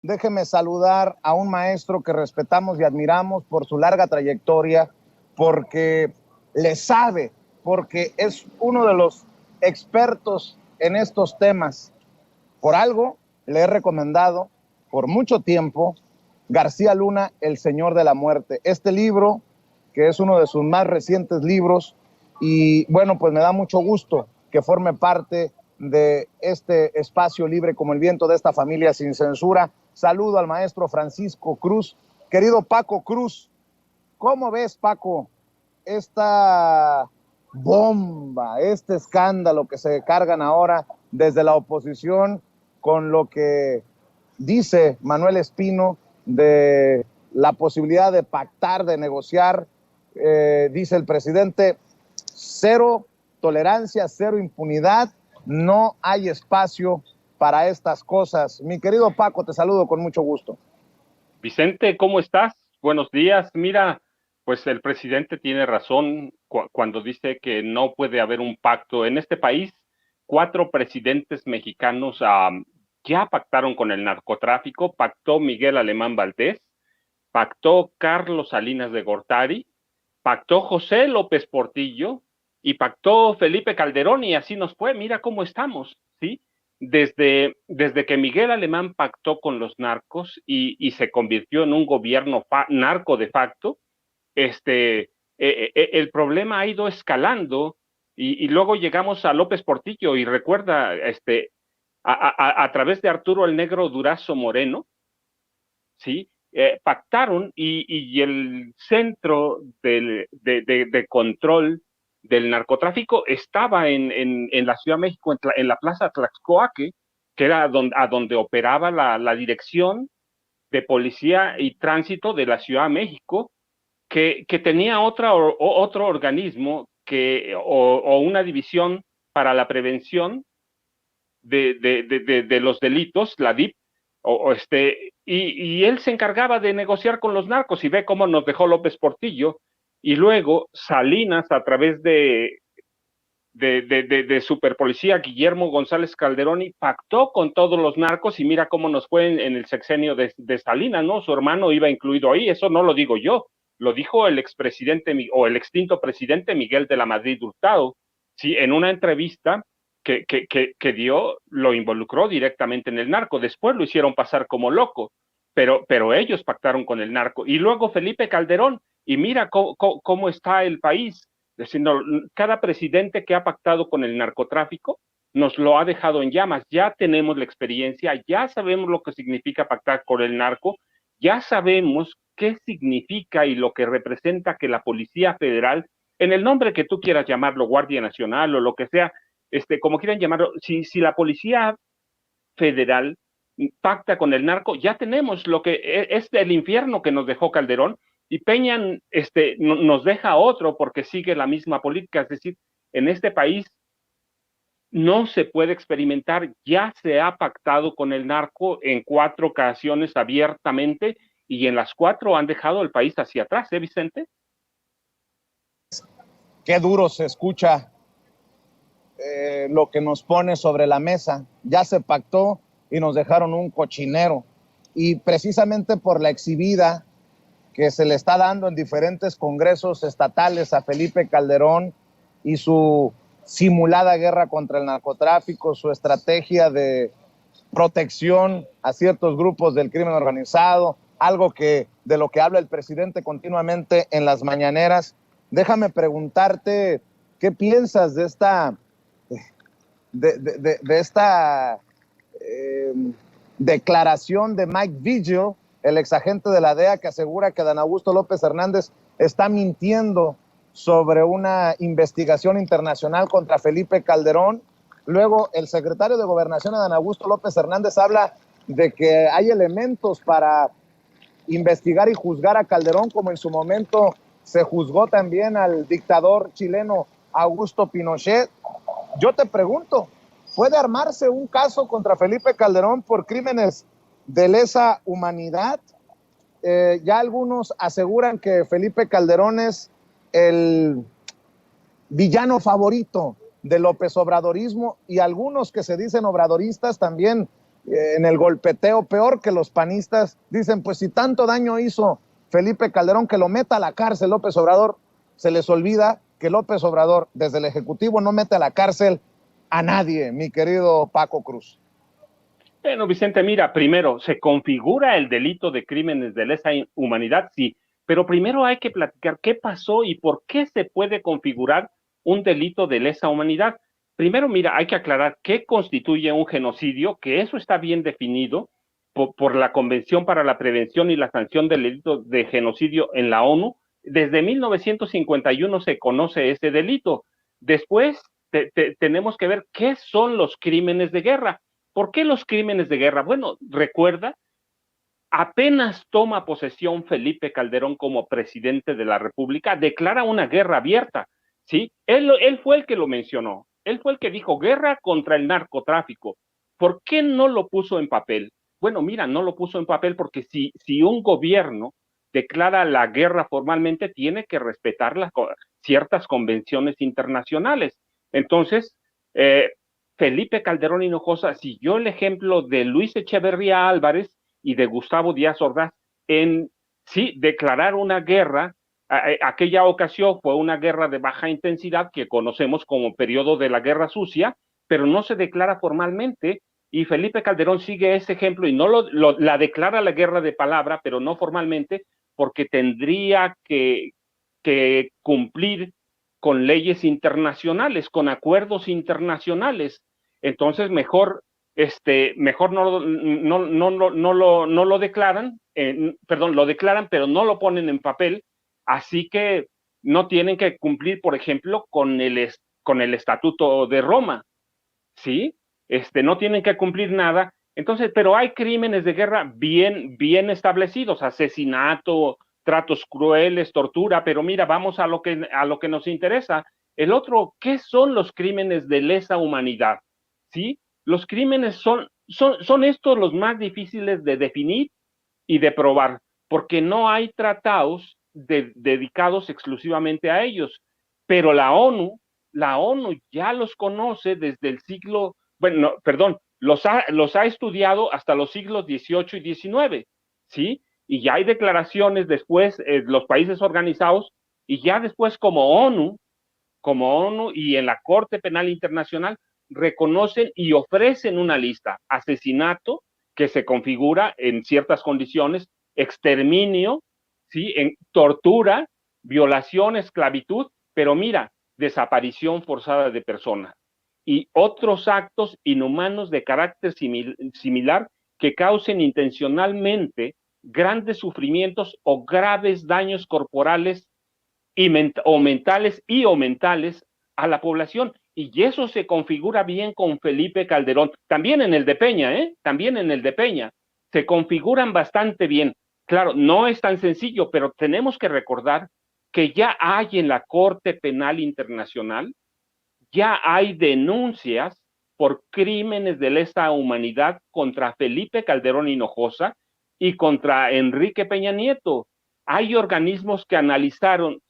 déjeme saludar a un maestro que respetamos y admiramos por su larga trayectoria, porque le sabe, porque es uno de los expertos en estos temas. Por algo le he recomendado por mucho tiempo García Luna, El Señor de la Muerte. Este libro, que es uno de sus más recientes libros, y bueno, pues me da mucho gusto que forme parte de este espacio libre como el viento de esta familia sin censura. Saludo al maestro Francisco Cruz. Querido Paco Cruz, ¿cómo ves, Paco, esta bomba, este escándalo que se cargan ahora desde la oposición con lo que dice Manuel Espino de la posibilidad de pactar, de negociar? Dice el presidente, cero tolerancia, cero impunidad, no hay espacio para estas cosas. Mi querido Paco, te saludo con mucho gusto. Vicente, ¿cómo estás? Buenos días. Mira, pues el presidente tiene razón cuando dice que no puede haber un pacto. En este país, 4 presidentes mexicanos ya pactaron con el narcotráfico. Pactó Miguel Alemán Valdés, pactó Carlos Salinas de Gortari, pactó José López Portillo y pactó Felipe Calderón, y así nos fue. Mira cómo estamos, ¿sí? Desde que Miguel Alemán pactó con los narcos y se convirtió en un gobierno narco de facto, el problema ha ido escalando, y luego llegamos a López Portillo, y recuerda, a través de Arturo el Negro Durazo Moreno, ¿sí? Pactaron, y el centro de control del narcotráfico estaba en la Ciudad de México, en la Plaza Tlaxcoaque, que era a donde operaba la Dirección de Policía y Tránsito de la Ciudad de México, que tenía otro organismo o una división para la prevención de los delitos, la DIP, y él se encargaba de negociar con los narcos, y ve cómo nos dejó López Portillo, y luego Salinas, a través de superpolicía Guillermo González Calderón, pactó con todos los narcos, y mira cómo nos fue en el sexenio de Salinas, ¿no? Su hermano iba incluido ahí. Eso no lo digo yo, lo dijo el expresidente o el extinto presidente Miguel de la Madrid Hurtado, sí, en una entrevista que dio, lo involucró directamente en el narco. Después lo hicieron pasar como loco, pero ellos pactaron con el narco. Y luego Felipe Calderón, y mira cómo está el país. Diciendo, cada presidente que ha pactado con el narcotráfico nos lo ha dejado en llamas. Ya tenemos la experiencia, ya sabemos lo que significa pactar con el narco, ya sabemos qué significa y lo que representa que la Policía Federal, en el nombre que tú quieras llamarlo, Guardia Nacional o lo que sea, como quieran llamarlo, si la Policía Federal pacta con el narco, ya tenemos lo que es el infierno que nos dejó Calderón, y Peña nos deja otro porque sigue la misma política. Es decir, en este país no se puede experimentar. Ya se ha pactado con el narco en 4 ocasiones abiertamente, y en las 4 han dejado el país hacia atrás, Vicente? Qué duro se escucha lo que nos pone sobre la mesa. Ya se pactó y nos dejaron un cochinero. Y precisamente por la exhibida que se le está dando en diferentes congresos estatales a Felipe Calderón y su simulada guerra contra el narcotráfico, su estrategia de protección a ciertos grupos del crimen organizado, algo de lo que habla el presidente continuamente en las mañaneras. Déjame preguntarte, ¿qué piensas de esta declaración de Mike Vigil, el exagente de la DEA, que asegura que Dan Augusto López Hernández está mintiendo sobre una investigación internacional contra Felipe Calderón? Luego, el secretario de Gobernación, Dan Augusto López Hernández, habla de que hay elementos para investigar y juzgar a Calderón, como en su momento se juzgó también al dictador chileno Augusto Pinochet. Yo te pregunto, ¿puede armarse un caso contra Felipe Calderón por crímenes de lesa humanidad? Ya algunos aseguran que Felipe Calderón es el villano favorito del López Obradorismo, y algunos que se dicen obradoristas también en el golpeteo, peor que los panistas. Dicen, pues si tanto daño hizo Felipe Calderón, que lo meta a la cárcel López Obrador. Se les olvida que López Obrador, desde el Ejecutivo, no mete a la cárcel a nadie, mi querido Paco Cruz. Bueno, Vicente, mira, primero, ¿se configura el delito de crímenes de lesa humanidad? Sí, pero primero hay que platicar qué pasó y por qué se puede configurar un delito de lesa humanidad. Primero, mira, hay que aclarar qué constituye un genocidio, que eso está bien definido por la Convención para la Prevención y la Sanción del Delito de Genocidio en la ONU. Desde 1951 se conoce ese delito. Después tenemos que ver qué son los crímenes de guerra. ¿Por qué los crímenes de guerra? Bueno, recuerda, apenas toma posesión Felipe Calderón como presidente de la República, declara una guerra abierta, ¿sí? Él fue el que lo mencionó, él fue el que dijo guerra contra el narcotráfico. ¿Por qué no lo puso en papel? Bueno, mira, no lo puso en papel porque si un gobierno declara la guerra formalmente, tiene que respetar ciertas convenciones internacionales. Entonces, Felipe Calderón Hinojosa siguió el ejemplo de Luis Echeverría Álvarez y de Gustavo Díaz Ordaz en sí declarar una guerra. Aquella ocasión fue una guerra de baja intensidad que conocemos como periodo de la Guerra Sucia, pero no se declara formalmente, y Felipe Calderón sigue ese ejemplo y no la declara la guerra de palabra, pero no formalmente, porque tendría que cumplir con leyes internacionales, con acuerdos internacionales. Entonces, mejor no lo declaran, perdón, lo declaran, pero no lo ponen en papel, así que no tienen que cumplir, por ejemplo, con el Estatuto de Roma, ¿sí? No tienen que cumplir nada. Entonces, pero hay crímenes de guerra bien establecidos, asesinato, tratos crueles, tortura, pero mira, vamos a lo que nos interesa. El otro, ¿qué son los crímenes de lesa humanidad? ¿Sí? Los crímenes son estos los más difíciles de definir y de probar, porque no hay tratados dedicados exclusivamente a ellos. Pero la ONU ya los conoce desde el siglo, bueno, no, perdón, los ha estudiado hasta los siglos XVIII y XIX, ¿sí? Y ya hay declaraciones después, los países organizados, y ya después como ONU y en la Corte Penal Internacional, reconocen y ofrecen una lista: asesinato, que se configura en ciertas condiciones, exterminio, ¿sí? Tortura, violación, esclavitud, pero mira, desaparición forzada de personas y otros actos inhumanos de carácter similar que causen intencionalmente grandes sufrimientos o graves daños corporales o mentales a la población. Y eso se configura bien con Felipe Calderón. También en el de Peña, también en el de Peña. Se configuran bastante bien. Claro, no es tan sencillo, pero tenemos que recordar que ya hay en la Corte Penal Internacional, ya hay denuncias por crímenes de lesa humanidad contra Felipe Calderón Hinojosa y contra Enrique Peña Nieto. Hay organismos que analizaron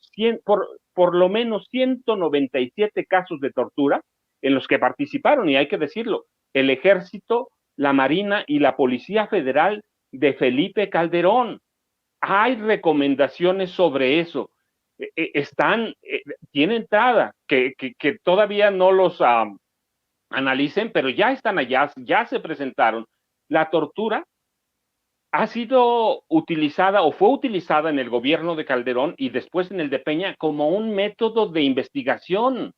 por lo menos 197 casos de tortura en los que participaron, y hay que decirlo, el Ejército, la Marina y la Policía Federal de Felipe Calderón. Hay recomendaciones sobre eso. Tiene entrada, que todavía no los analicen, pero ya están allá, ya se presentaron. La tortura ha sido utilizada o fue utilizada en el gobierno de Calderón y después en el de Peña como un método de investigación,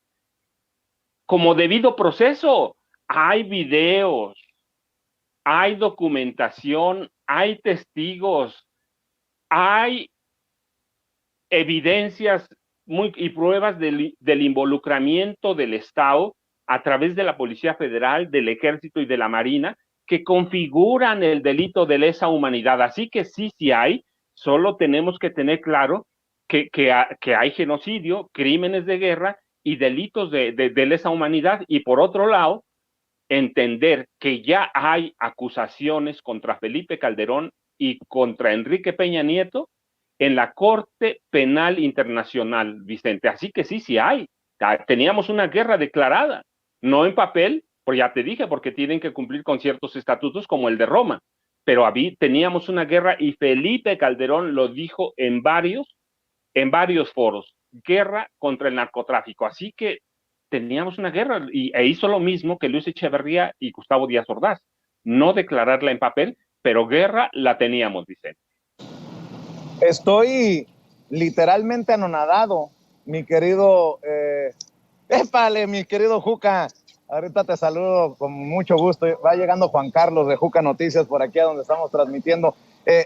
como debido proceso. Hay videos, hay documentación, hay testigos, hay evidencias y pruebas del involucramiento del Estado a través de la Policía Federal, del Ejército y de la Marina, que configuran el delito de lesa humanidad. Así que sí hay, solo tenemos que tener claro que hay genocidio, crímenes de guerra y delitos de lesa humanidad. Y por otro lado, entender que ya hay acusaciones contra Felipe Calderón y contra Enrique Peña Nieto en la Corte Penal Internacional, Vicente. Así que sí hay. Teníamos una guerra declarada, no en papel, Pues ya te dije, porque tienen que cumplir con ciertos estatutos como el de Roma, pero teníamos una guerra y Felipe Calderón lo dijo en varios foros, guerra contra el narcotráfico, así que teníamos una guerra e hizo lo mismo que Luis Echeverría y Gustavo Díaz Ordaz, no declararla en papel, pero guerra la teníamos, Vicente. Estoy literalmente anonadado, mi querido, épale, mi querido Juca. Ahorita te saludo con mucho gusto. Va llegando Juan Carlos de Juca Noticias por aquí a donde estamos transmitiendo.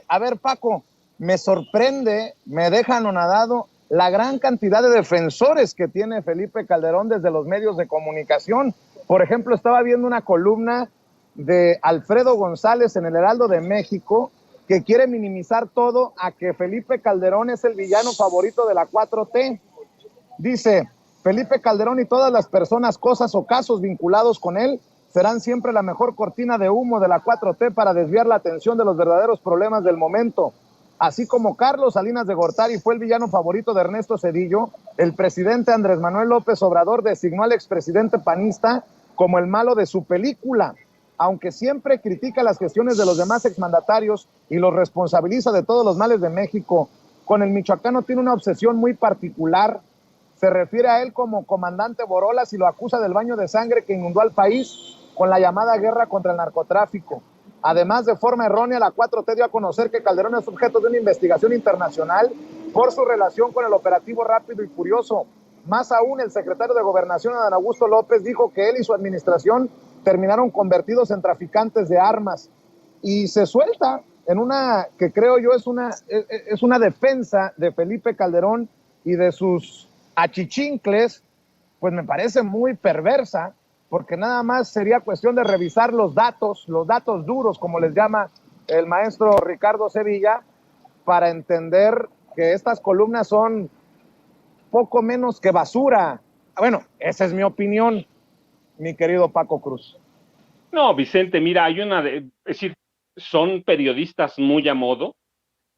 A ver, Paco, me sorprende, me deja anonadado la gran cantidad de defensores que tiene Felipe Calderón desde los medios de comunicación. Por ejemplo, estaba viendo una columna de Alfredo González en el Heraldo de México, que quiere minimizar todo a que Felipe Calderón es el villano favorito de la 4T. Dice, Felipe Calderón y todas las personas, cosas o casos vinculados con él serán siempre la mejor cortina de humo de la 4T para desviar la atención de los verdaderos problemas del momento. Así como Carlos Salinas de Gortari fue el villano favorito de Ernesto Zedillo, el presidente Andrés Manuel López Obrador designó al expresidente panista como el malo de su película. Aunque siempre critica las gestiones de los demás exmandatarios y los responsabiliza de todos los males de México, con el michoacano tiene una obsesión muy particular. Se refiere a él como comandante Borolas y lo acusa del baño de sangre que inundó al país con la llamada guerra contra el narcotráfico. Además, de forma errónea, la 4T dio a conocer que Calderón es objeto de una investigación internacional por su relación con el operativo Rápido y Furioso. Más aún, el secretario de Gobernación, Adán Augusto López, dijo que él y su administración terminaron convertidos en traficantes de armas. Y se suelta en una que creo yo es una defensa de Felipe Calderón y de sus achichincles, pues me parece muy perversa, porque nada más sería cuestión de revisar los datos duros, como les llama el maestro Ricardo Sevilla, para entender que estas columnas son poco menos que basura. Bueno, esa es mi opinión, mi querido Paco Cruz. No, Vicente, mira, es decir, son periodistas muy a modo,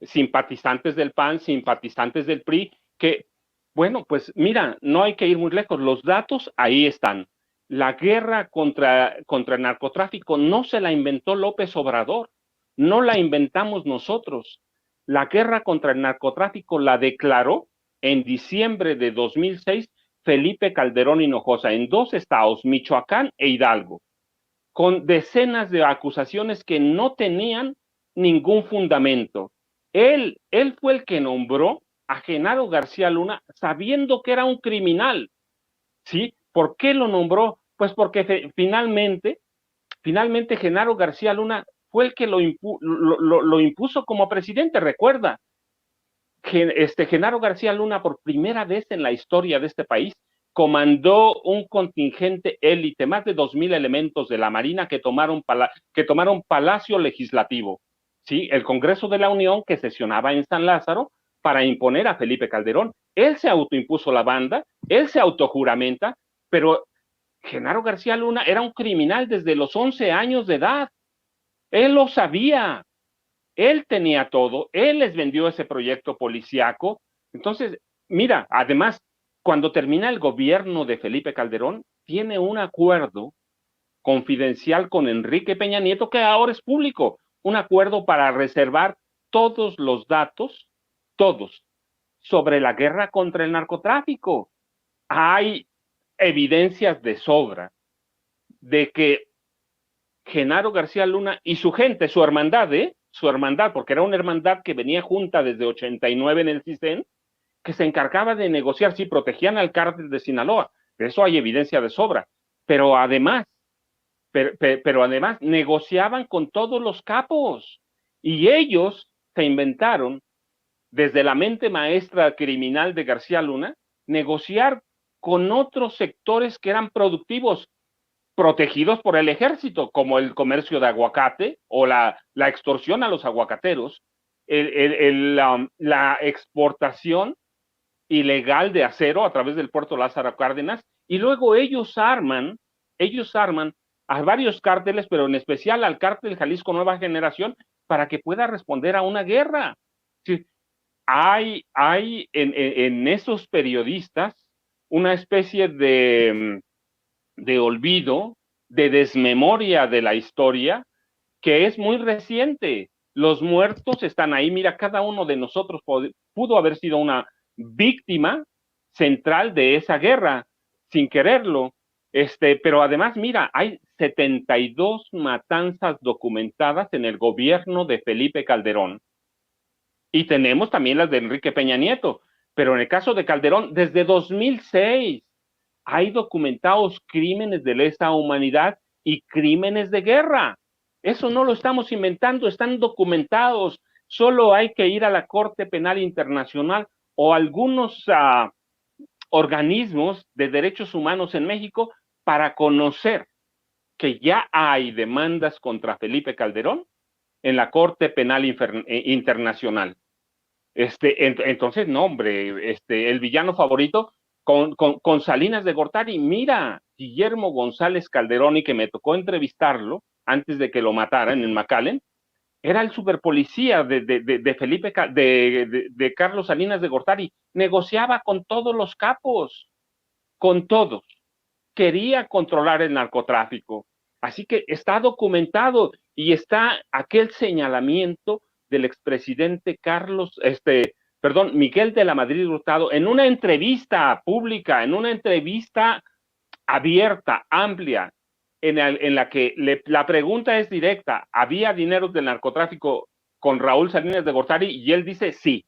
simpatizantes del PAN, simpatizantes del PRI, que, bueno, pues mira, no hay que ir muy lejos, los datos ahí están. La guerra contra el narcotráfico no se la inventó López Obrador, no la inventamos nosotros. La guerra contra el narcotráfico la declaró en diciembre de 2006 Felipe Calderón Hinojosa en dos estados, Michoacán e Hidalgo, con decenas de acusaciones que no tenían ningún fundamento. Él fue el que nombró a Genaro García Luna sabiendo que era un criminal, ¿sí? ¿Por qué lo nombró? Pues porque finalmente Genaro García Luna fue el que lo impuso como presidente, recuerda. Genaro García Luna, por primera vez en la historia de este país, comandó un contingente élite, más de 2,000 elementos de la Marina que tomaron Palacio Legislativo, ¿sí? El Congreso de la Unión, que sesionaba en San Lázaro para imponer a Felipe Calderón. Él se autoimpuso la banda, él se autojuramenta, pero Genaro García Luna era un criminal desde los 11 años de edad. Él lo sabía. Él tenía todo, él les vendió ese proyecto policíaco. Entonces, mira, además, cuando termina el gobierno de Felipe Calderón, tiene un acuerdo confidencial con Enrique Peña Nieto, que ahora es público, un acuerdo para reservar todos los datos, todos, sobre la guerra contra el narcotráfico. Hay evidencias de sobra de que Genaro García Luna y su gente, su hermandad, porque era una hermandad que venía junta desde 89 en el CISEN, que se encargaba de negociar, sí, protegían al cártel de Sinaloa, de eso hay evidencia de sobra, pero además negociaban con todos los capos, y ellos se inventaron, desde la mente maestra criminal de García Luna, negociar con otros sectores que eran productivos, protegidos por el ejército, como el comercio de aguacate o la extorsión a los aguacateros, la exportación ilegal de acero a través del puerto Lázaro Cárdenas, y luego ellos arman a varios cárteles, pero en especial al cártel Jalisco Nueva Generación, para que pueda responder a una guerra. Sí, hay en esos periodistas una especie de olvido, de desmemoria de la historia que es muy reciente. Los muertos están ahí. Mira, cada uno de nosotros pudo haber sido una víctima central de esa guerra, sin quererlo. Pero además, mira, hay 72 matanzas documentadas en el gobierno de Felipe Calderón. Y tenemos también las de Enrique Peña Nieto. Pero en el caso de Calderón, desde 2006 hay documentados crímenes de lesa humanidad y crímenes de guerra. Eso no lo estamos inventando, están documentados. Solo hay que ir a la Corte Penal Internacional o algunos organismos de derechos humanos en México para conocer que ya hay demandas contra Felipe Calderón en la Corte Penal Internacional. Entonces, no, hombre, el villano favorito con Salinas de Gortari. Mira, Guillermo González Calderón, y que me tocó entrevistarlo antes de que lo mataran en McAllen, era el superpolicía de Felipe, de Carlos Salinas de Gortari. Negociaba con todos los capos, con todos. Quería controlar el narcotráfico. Así que está documentado y está aquel señalamiento del expresidente Miguel de la Madrid Hurtado, en una entrevista pública, en una entrevista abierta, amplia, en la que la pregunta es directa: ¿había dinero del narcotráfico con Raúl Salinas de Gortari? Y él dice sí.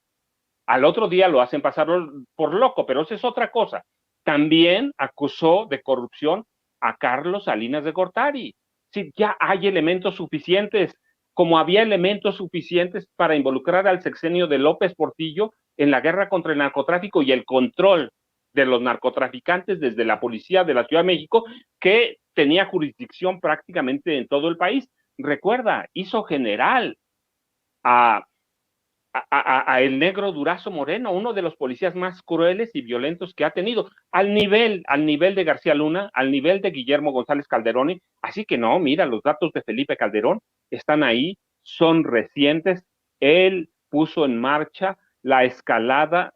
Al otro día lo hacen pasar por loco, pero eso es otra cosa. También acusó de corrupción a Carlos Salinas de Gortari. Sí, ya hay elementos suficientes, como había elementos suficientes para involucrar al sexenio de López Portillo en la guerra contra el narcotráfico y el control de los narcotraficantes desde la policía de la Ciudad de México, que tenía jurisdicción prácticamente en todo el país. Recuerda, hizo general a el negro Durazo Moreno, uno de los policías más crueles y violentos que ha tenido, al nivel de García Luna, al nivel de Guillermo González Calderón. Así que no, mira, los datos de Felipe Calderón están ahí, son recientes. Él puso en marcha la escalada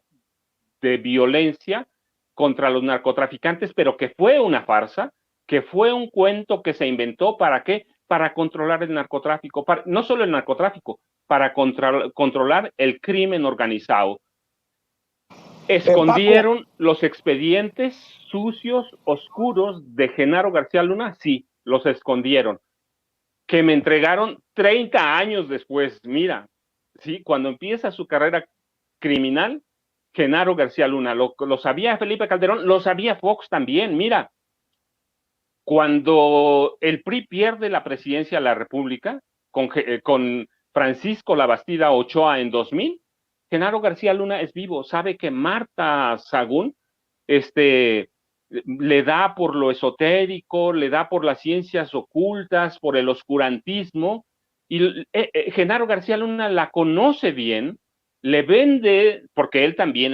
de violencia contra los narcotraficantes, pero que fue una farsa, que fue un cuento que se inventó. ¿Para qué? Para controlar el narcotráfico, no solo el narcotráfico, para controlar el crimen organizado. ¿Escondieron los expedientes sucios, oscuros de Genaro García Luna? Sí, los escondieron. Que me entregaron 30 años después. Mira, sí, cuando empieza su carrera criminal, Genaro García Luna, lo sabía Felipe Calderón, lo sabía Fox también. Mira, cuando el PRI pierde la presidencia de la República con Francisco Labastida Ochoa en 2000, Genaro García Luna es vivo, sabe que Marta Sagún le da por lo esotérico, le da por las ciencias ocultas, por el oscurantismo, y Genaro García Luna la conoce bien, le vende, porque él también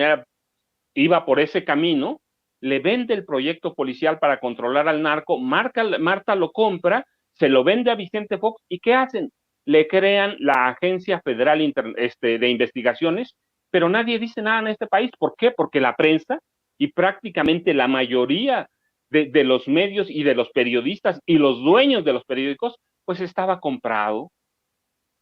iba por ese camino, le vende el proyecto policial para controlar al narco. Marta lo compra, se lo vende a Vicente Fox, ¿y qué hacen? Le crean la Agencia Federal de Investigaciones, pero nadie dice nada en este país. ¿Por qué? Porque la prensa y prácticamente la mayoría de los medios y de los periodistas y los dueños de los periódicos, pues estaba comprado.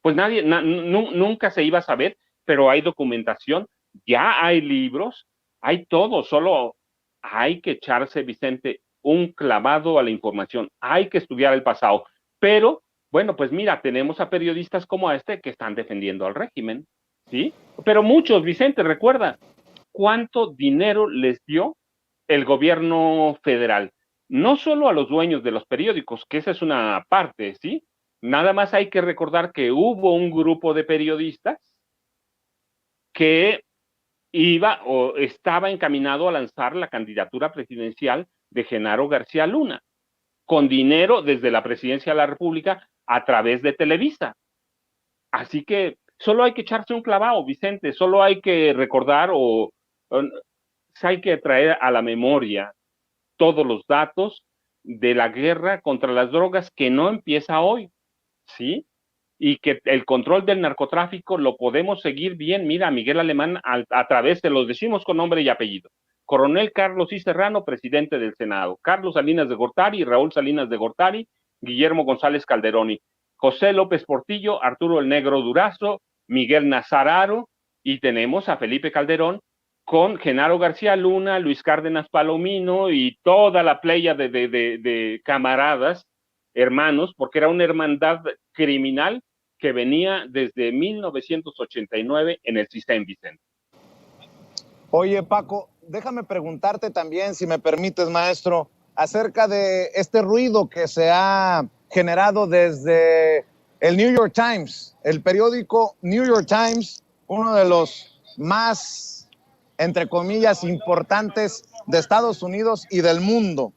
Pues nunca se iba a saber, pero hay documentación, ya hay libros, hay todo. Solo hay que echarse, Vicente, un clavado a la información, hay que estudiar el pasado. Pero, bueno, pues mira, tenemos a periodistas como este que están defendiendo al régimen, ¿sí? Pero muchos, Vicente, recuerda, ¿cuánto dinero les dio el gobierno federal? No solo a los dueños de los periódicos, que esa es una parte, ¿sí? Nada más hay que recordar que hubo un grupo de periodistas que iba o estaba encaminado a lanzar la candidatura presidencial de Genaro García Luna, con dinero desde la presidencia de la República a través de Televisa. Así que solo hay que echarse un clavado, Vicente, solo hay que recordar hay que traer a la memoria todos los datos de la guerra contra las drogas, que no empieza hoy, ¿sí? Y que el control del narcotráfico lo podemos seguir bien. Mira, Miguel Alemán, a través de los decimos con nombre y apellido, Coronel Carlos I. Serrano, presidente del Senado, Carlos Salinas de Gortari, Raúl Salinas de Gortari, Guillermo González Calderoni, José López Portillo, Arturo el Negro Durazo, Miguel Nazararo, y tenemos a Felipe Calderón con Genaro García Luna, Luis Cárdenas Palomino y toda la playa de camaradas, hermanos, porque era una hermandad criminal que venía desde 1989 en el CISEN, Vicente. Oye, Paco, déjame preguntarte también, si me permites, maestro, acerca de este ruido que se ha generado desde el New York Times, el periódico New York Times, uno de los más, entre comillas, importantes de Estados Unidos y del mundo.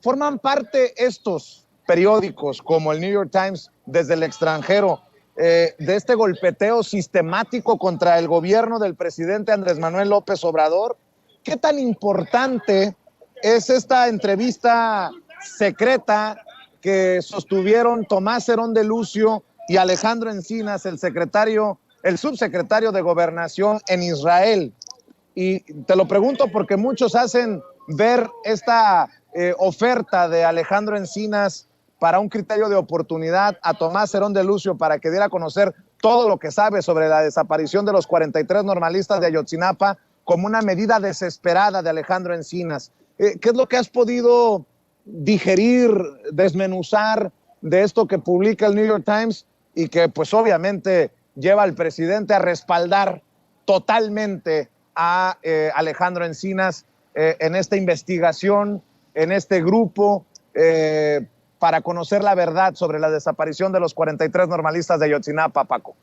¿Forman parte estos periódicos como el New York Times desde el extranjero de este golpeteo sistemático contra el gobierno del presidente Andrés Manuel López Obrador? ¿Qué tan importante es esta entrevista secreta que sostuvieron Tomás Herón de Lucio y Alejandro Encinas, el subsecretario de Gobernación en Israel? Y te lo pregunto porque muchos hacen ver esta oferta de Alejandro Encinas para un criterio de oportunidad a Tomás Herón de Lucio para que diera a conocer todo lo que sabe sobre la desaparición de los 43 normalistas de Ayotzinapa como una medida desesperada de Alejandro Encinas. ¿Qué es lo que has podido digerir, desmenuzar de esto que publica el New York Times y que pues obviamente lleva al presidente a respaldar totalmente a Alejandro Encinas en esta investigación, en este grupo, para conocer la verdad sobre la desaparición de los 43 normalistas de Ayotzinapa, Paco?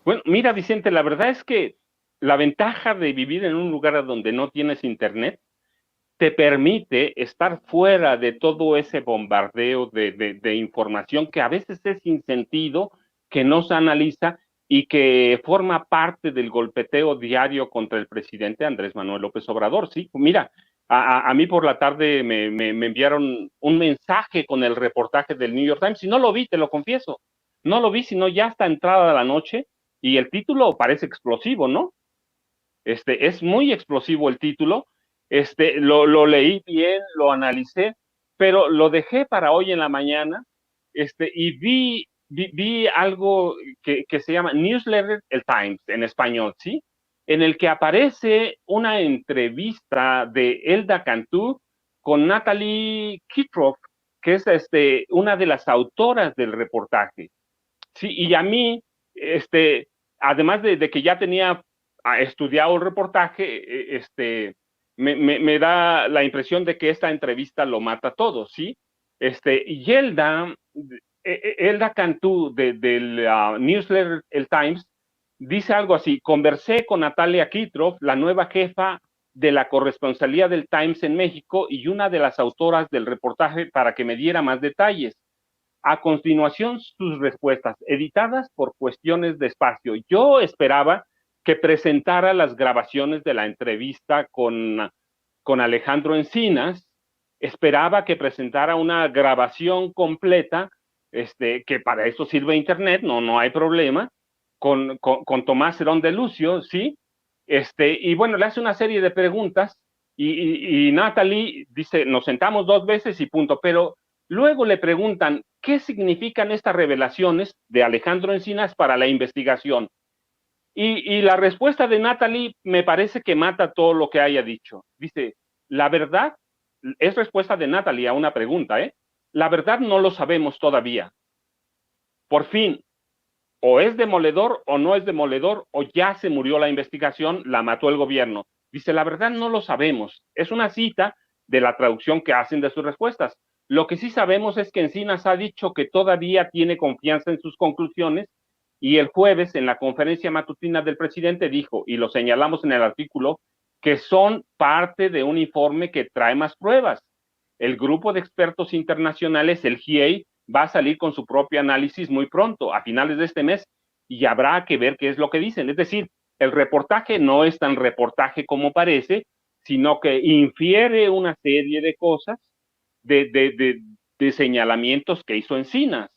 Bueno, mira, Vicente, la verdad es que la ventaja de vivir en un lugar donde no tienes internet te permite estar fuera de todo ese bombardeo de información que a veces es sin sentido, que no se analiza y que forma parte del golpeteo diario contra el presidente Andrés Manuel López Obrador. Sí, mira, a mí por la tarde me enviaron un mensaje con el reportaje del New York Times y no lo vi, te lo confieso. No lo vi, sino ya hasta entrada de la noche, y el título parece explosivo, ¿no? Es muy explosivo el título. Lo leí bien, lo analicé, pero lo dejé para hoy en la mañana, y vi algo que se llama Newsletter El Times en español, ¿sí? En el que aparece una entrevista de Elda Cantú con Natalie Kitroff, que es una de las autoras del reportaje, ¿sí? Y a mí, además de que ya tenía estudiado el reportaje, me da la impresión de que esta entrevista lo mata todo, ¿sí? Y Elda Cantú del newsletter El Times dice algo así: conversé con Natalia Kitroff, la nueva jefa de la corresponsalía del Times en México y una de las autoras del reportaje, para que me diera más detalles. A continuación, sus respuestas, editadas por cuestiones de espacio. Yo esperaba que presentara las grabaciones de la entrevista con Alejandro Encinas, esperaba que presentara una grabación completa, que para eso sirve Internet, no hay problema, con Tomás Herón de Lucio, ¿sí? Y bueno, le hace una serie de preguntas y Natalie dice, nos sentamos 2 veces y punto, pero luego le preguntan, ¿qué significan estas revelaciones de Alejandro Encinas para la investigación? Y la respuesta de Natalie me parece que mata todo lo que haya dicho. Dice, la verdad, es respuesta de Natalie a una pregunta, ¿eh? La verdad no lo sabemos todavía. Por fin, o es demoledor o no es demoledor, o ya se murió la investigación, la mató el gobierno. Dice, la verdad no lo sabemos. Es una cita de la traducción que hacen de sus respuestas. Lo que sí sabemos es que Encinas ha dicho que todavía tiene confianza en sus conclusiones, y el jueves en la conferencia matutina del presidente dijo, y lo señalamos en el artículo, que son parte de un informe que trae más pruebas. El grupo de expertos internacionales, el GIEI, va a salir con su propio análisis muy pronto, a finales de este mes, y habrá que ver qué es lo que dicen. Es decir, el reportaje no es tan reportaje como parece, sino que infiere una serie de cosas, de señalamientos que hizo Encinas,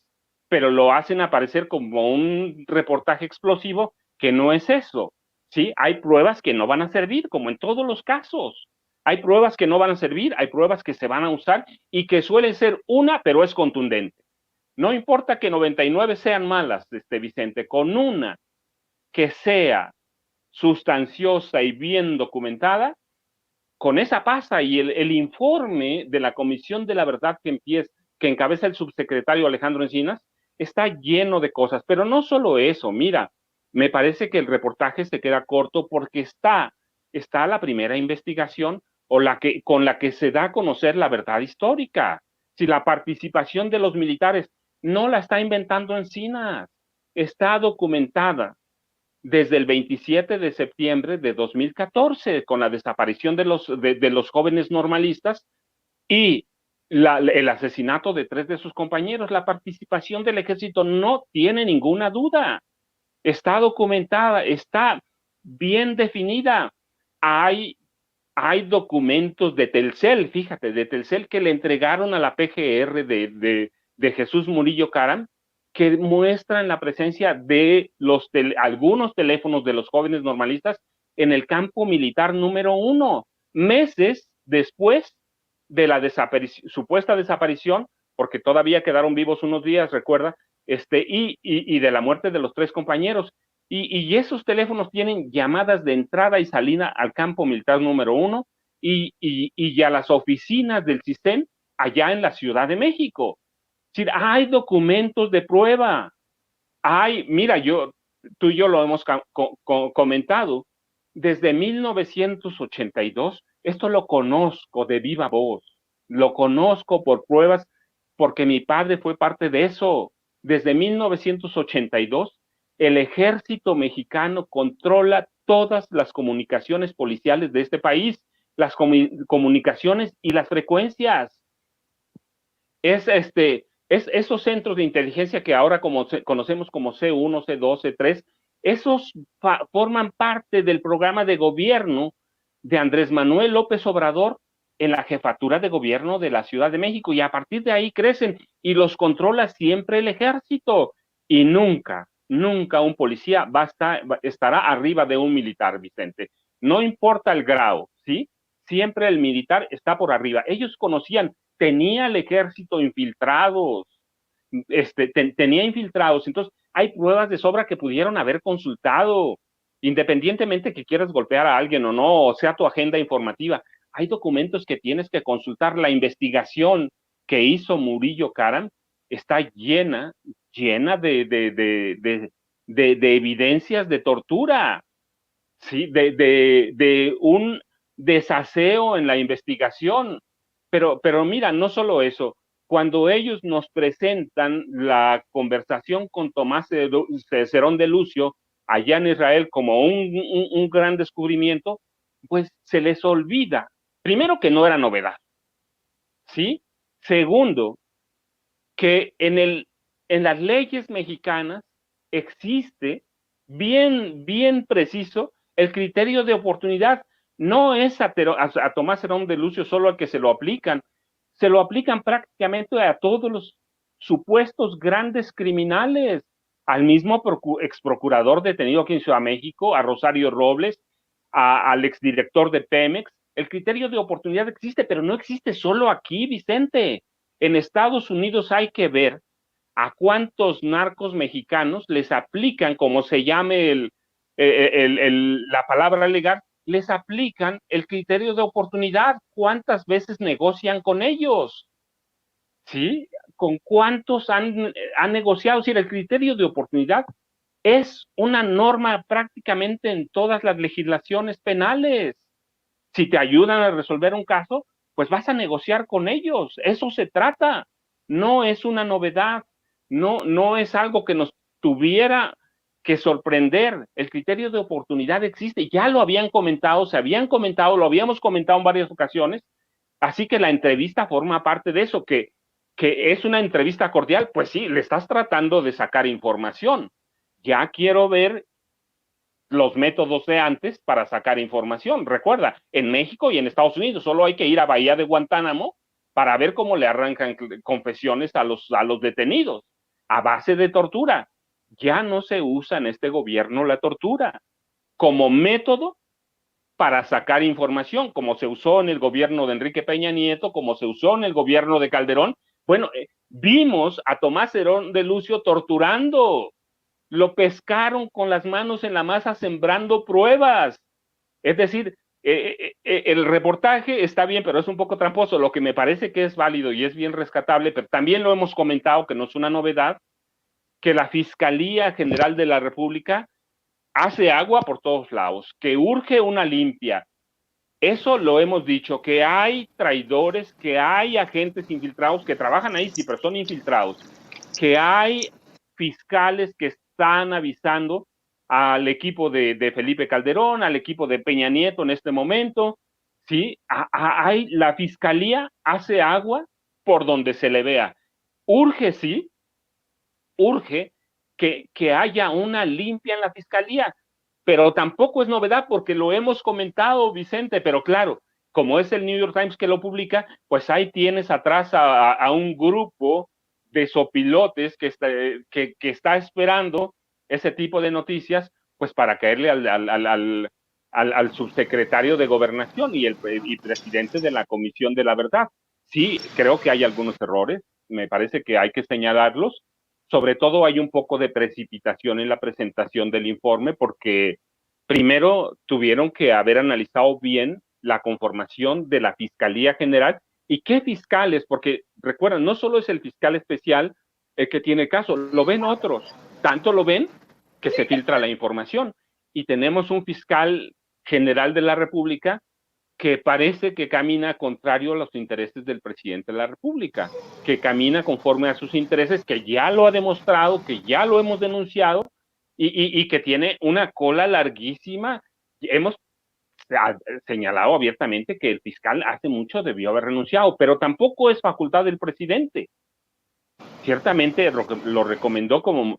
pero lo hacen aparecer como un reportaje explosivo que no es eso, ¿sí? Hay pruebas que no van a servir, como en todos los casos. Hay pruebas que no van a servir, hay pruebas que se van a usar y que suelen ser una, pero es contundente. No importa que 99 sean malas, Vicente, con una que sea sustanciosa y bien documentada, con esa pasa. Y el informe de la Comisión de la Verdad que encabeza el subsecretario Alejandro Encinas está lleno de cosas, pero no solo eso. Mira, me parece que el reportaje se queda corto porque está la primera investigación con la que se da a conocer la verdad histórica. Si la participación de los militares no la está inventando Encinas, está documentada desde el 27 de septiembre de 2014, con la desaparición de los jóvenes normalistas y el asesinato de 3 de sus compañeros. La participación del ejército no tiene ninguna duda. Está documentada, está bien definida. Hay, hay documentos de Telcel, fíjate, de Telcel que le entregaron a la PGR de Jesús Murillo Caram, que muestran la presencia de algunos teléfonos de los jóvenes normalistas en el campo militar número 1, meses después de la supuesta desaparición, porque todavía quedaron vivos unos días, recuerda, y de la muerte de los 3 compañeros. Y esos teléfonos tienen llamadas de entrada y salida al campo militar número 1 y a las oficinas del CISEN allá en la Ciudad de México. Es decir, hay documentos de prueba. Mira, tú y yo lo hemos comentado, desde 1982, esto lo conozco de viva voz, lo conozco por pruebas, porque mi padre fue parte de eso. Desde 1982, el ejército mexicano controla todas las comunicaciones policiales de este país, las comunicaciones y las frecuencias. Es esos centros de inteligencia que ahora conocemos como C1, C2, C3, esos forman parte del programa de gobierno de Andrés Manuel López Obrador en la jefatura de gobierno de la Ciudad de México, y a partir de ahí crecen y los controla siempre el ejército, y nunca un policía estará arriba de un militar, Vicente. No importa el grado, ¿sí? Siempre el militar está por arriba. Ellos conocían, tenía el ejército infiltrados, tenía infiltrados, entonces hay pruebas de sobra que pudieron haber consultado, independientemente que quieras golpear a alguien o no, o sea tu agenda informativa, hay documentos que tienes que consultar. La investigación que hizo Murillo Caram está llena de evidencias de tortura, ¿sí? De un desaseo en la investigación. Pero mira, no solo eso, cuando ellos nos presentan la conversación con Tomás Cerón de Lucio allá en Israel como un gran descubrimiento, pues se les olvida, primero, que no era novedad, ¿sí? Segundo, que en las leyes mexicanas existe bien preciso el criterio de oportunidad. No es a Tomás Herón de Lucio solo al que se lo aplican prácticamente a todos los supuestos grandes criminales, al mismo ex procurador detenido aquí en Ciudad de México, a Rosario Robles, al exdirector de Pemex. El criterio de oportunidad existe, pero no existe solo aquí, Vicente. En Estados Unidos hay que ver a cuántos narcos mexicanos les aplican, como se llame la palabra legal, les aplican el criterio de oportunidad. ¿Cuántas veces negocian con ellos? ¿Sí? ¿Con cuántos han negociado? Es decir, el criterio de oportunidad es una norma prácticamente en todas las legislaciones penales. Si te ayudan a resolver un caso, pues vas a negociar con ellos. Eso se trata. No es una novedad. No es algo que nos tuviera que sorprender. El criterio de oportunidad existe. Ya lo habían comentado, lo habíamos comentado en varias ocasiones. Así que la entrevista forma parte de eso, que es una entrevista cordial. Pues sí, le estás tratando de sacar información. Ya quiero ver los métodos de antes para sacar información. Recuerda, en México y en Estados Unidos solo hay que ir a Bahía de Guantánamo para ver cómo le arrancan confesiones a los detenidos a base de tortura. Ya no se usa en este gobierno la tortura. como método para sacar información, como se usó en el gobierno de Enrique Peña Nieto, como se usó en el gobierno de Calderón. Bueno, vimos a Tomás Herón de Lucio torturando, lo pescaron con las manos en la masa sembrando pruebas. Es decir, el reportaje está bien, pero es un poco tramposo. Lo que me parece que es válido y es bien rescatable, pero también lo hemos comentado, que no es una novedad, que la Fiscalía General de la República hace agua por todos lados, que urge una limpia. Eso lo hemos dicho, que hay traidores, que hay agentes infiltrados que trabajan ahí, sí, pero son infiltrados, que hay fiscales que están avisando al equipo de Felipe Calderón, al equipo de Peña Nieto en este momento, ¿sí? La fiscalía hace agua por donde se le vea. Urge, sí, urge que haya una limpia en la fiscalía, pero tampoco es novedad porque lo hemos comentado, Vicente, pero claro, como es el New York Times que lo publica, pues ahí tienes atrás a un grupo de sopilotes que está esperando ese tipo de noticias, pues para caerle al subsecretario de Gobernación y presidente de la Comisión de la Verdad. Sí, creo que hay algunos errores, me parece que hay que señalarlos. Sobre todo hay un poco de precipitación en la presentación del informe porque primero tuvieron que haber analizado bien la conformación de la Fiscalía General y qué fiscales, porque recuerdan, no solo es el fiscal especial el que tiene caso, lo ven otros, tanto lo ven que se filtra la información. Y tenemos un fiscal general de la República que parece que camina contrario a los intereses del presidente de la República, que camina conforme a sus intereses, que ya lo ha demostrado, que ya lo hemos denunciado y que tiene una cola larguísima. Hemos señalado abiertamente que el fiscal hace mucho debió haber renunciado, pero tampoco es facultad del presidente. Ciertamente lo recomendó como,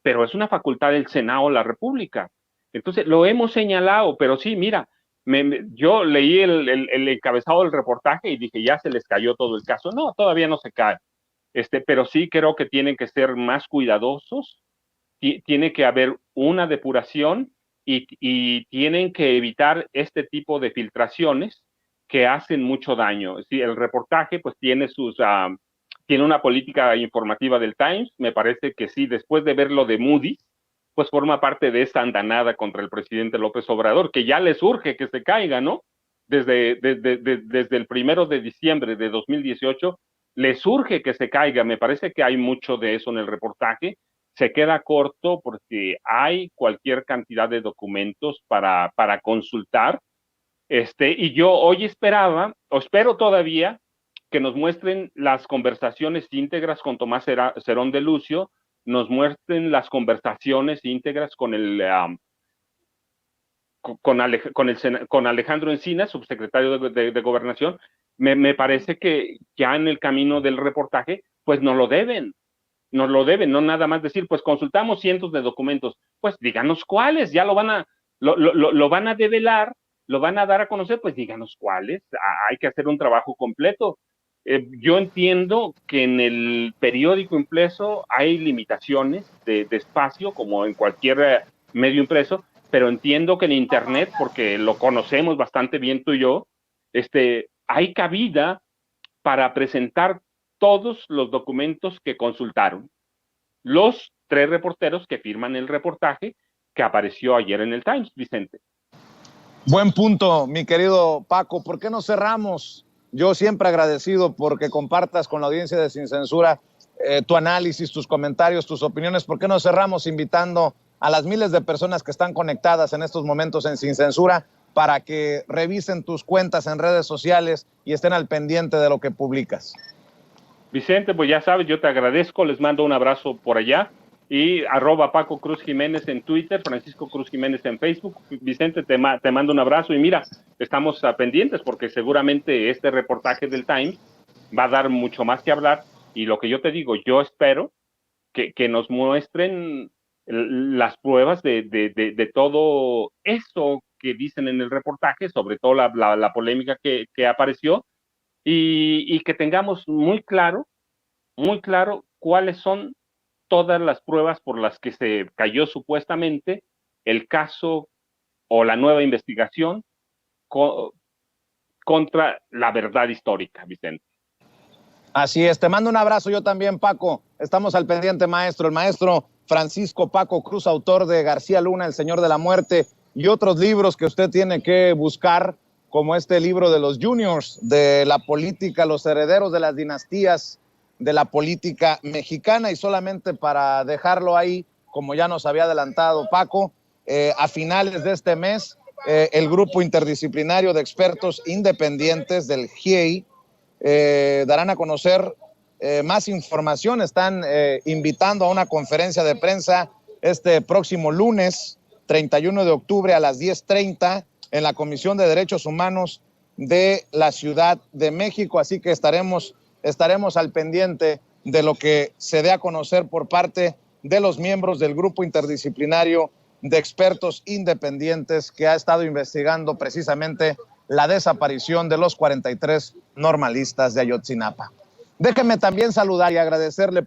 pero es una facultad del Senado de la República. Entonces, lo hemos señalado, pero sí, mira, yo leí el encabezado del reportaje y dije, ya se les cayó todo el caso. No, todavía no se cae. Pero sí creo que tienen que ser más cuidadosos, tiene que haber una depuración y tienen que evitar este tipo de filtraciones que hacen mucho daño. Sí, el reportaje pues tiene tiene una política informativa del Times, me parece que sí, después de ver lo de Moody's, pues forma parte de esa andanada contra el presidente López Obrador, que ya les urge que se caiga, ¿no? Desde el 1 de diciembre de 2018, les urge que se caiga. Me parece que hay mucho de eso en el reportaje. Se queda corto porque hay cualquier cantidad de documentos para consultar. Y yo hoy esperaba, o espero todavía, que nos muestren las conversaciones íntegras con Tomás Herón de Lucio, nos muestren las conversaciones íntegras con Alejandro Encinas, subsecretario de Gobernación. Me parece que ya en el camino del reportaje, pues nos lo deben, no nada más decir, pues consultamos cientos de documentos, pues díganos cuáles, ya lo van a develar, lo van a dar a conocer, pues díganos cuáles, hay que hacer un trabajo completo. Yo entiendo que en el periódico impreso hay limitaciones de espacio, como en cualquier medio impreso, pero entiendo que en Internet, porque lo conocemos bastante bien tú y yo, hay cabida para presentar todos los documentos que consultaron los 3 reporteros que firman el reportaje que apareció ayer en el Times, Vicente. Buen punto, mi querido Paco. ¿Por qué no cerramos? Yo siempre agradecido porque compartas con la audiencia de Sin Censura tu análisis, tus comentarios, tus opiniones. ¿Por qué no cerramos invitando a las miles de personas que están conectadas en estos momentos en Sin Censura para que revisen tus cuentas en redes sociales y estén al pendiente de lo que publicas? Vicente, pues ya sabes, yo te agradezco, les mando un abrazo por allá y @Paco Cruz Jiménez en Twitter, Francisco Cruz Jiménez en Facebook. Vicente, te mando un abrazo y mira, estamos pendientes porque seguramente este reportaje del Times va a dar mucho más que hablar y lo que yo te digo, yo espero que nos muestren las pruebas de todo eso que dicen en el reportaje, sobre todo la polémica que apareció y que tengamos muy claro cuáles son todas las pruebas por las que se cayó supuestamente el caso o la nueva investigación contra la verdad histórica, Vicente. Así es, te mando un abrazo yo también, Paco. Estamos al pendiente, maestro. El maestro Francisco Paco Cruz, autor de García Luna, El Señor de la Muerte, y otros libros que usted tiene que buscar, como este libro de los juniors, de la política, los herederos de las dinastías de la política mexicana. Y solamente para dejarlo ahí, como ya nos había adelantado Paco, a finales de este mes, el grupo interdisciplinario de expertos independientes del GIEI darán a conocer más información. Están invitando a una conferencia de prensa este próximo lunes 31 de octubre a las 10:30 en la Comisión de Derechos Humanos de la Ciudad de México, así que estaremos al pendiente de lo que se dé a conocer por parte de los miembros del grupo interdisciplinario de expertos independientes que ha estado investigando precisamente la desaparición de los 43 normalistas de Ayotzinapa. Déjenme también saludar y agradecerle